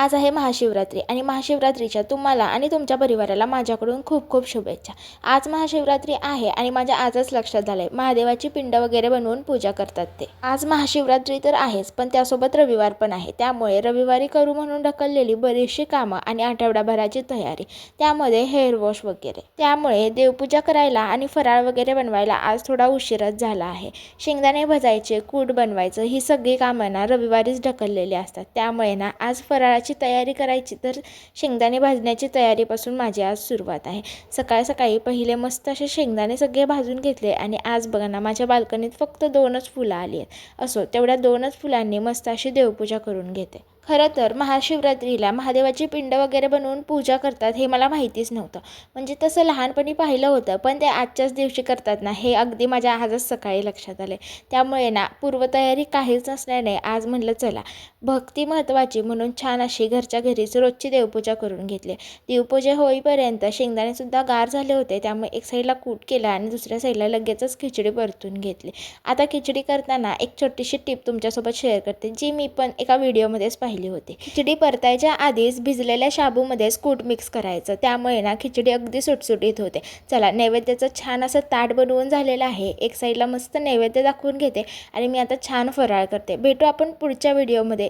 आज आहे महाशिवरात्री आणि महाशिवरात्रीच्या तुम्हाला आणि तुमच्या परिवाराला माझ्याकडून खूप खूप शुभेच्छा। आज महाशिवरात्री आहे आणि माझ्या आजच लक्षात झालंय महादेवाची पिंड वगैरे बनवून पूजा करतात ते। आज महाशिवरात्री तर आहेच, पण त्यासोबत रविवार पण आहे, त्यामुळे रविवारी करू म्हणून ढकललेली बरीचशी कामं आणि आठवडाभराची तयारी, त्यामध्ये हेअर वॉश वगैरे, त्यामुळे देवपूजा करायला आणि फराळ वगैरे बनवायला आज थोडा उशीरच झाला आहे। शेंगदाणे भाजायचे, कूट बनवायचं, ही सगळी कामं ना रविवारीच ढकललेली असतात, त्यामुळे ना आज फराळाची तयारी करायची तर शेंगदाणे भाजण्याची तयारीपासून माझी आज सुरुवात आहे। सकाळ सकाळी पहिले मस्त असे शेंगदाणे सगळे भाजून घेतले आणि आज बघा ना माझ्या बाल्कनीत फक्त 2च फुलं आली आहेत। असो, तेवढ्या 2च फुलांनी मस्त अशी देवपूजा करून घेते। खरं तर महाशिवरात्रीला महादेवाची पिंड वगैरे बनवून पूजा करतात हे मला माहितीच नव्हतं, म्हणजे तसं लहानपणी पाहिलं होतं, पण ते आजच्याच दिवशी करतात ना हे अगदी माझ्या आजच सकाळी लक्षात आले। त्यामुळे ना पूर्वतयारी काहीच नसल्याने आज म्हटलं चला भक्ती महत्त्वाची म्हणून छान अशी घरच्या घरीच रोजची देवपूजा करून घेतली। देवपूजा होईपर्यंत शेंगदाणेसुद्धा गार झाले होते, त्यामुळे एक साईडला कूट केला आणि दुसऱ्या साईडला लगेचच खिचडी परतून घेतली। आता खिचडी करताना एक छोटीशी टिप तुमच्यासोबत शेअर करते, जी मी पण एका व्हिडिओमध्येच पाहिली होती। खिचडी परतायच्या आधीच भिजलेल्या शाबूमध्येच कूट मिक्स करायचं, त्यामुळे ना खिचडी अगदी सुटसुटीत होते। चला, नैवेद्याचं छान असं ताट बनवून झालेलं आहे, एक साईडला मस्त नैवेद्य दाखवून घेते आणि मी आता छान फराळ करते। भेटू आपण पुढच्या व्हिडिओमध्ये।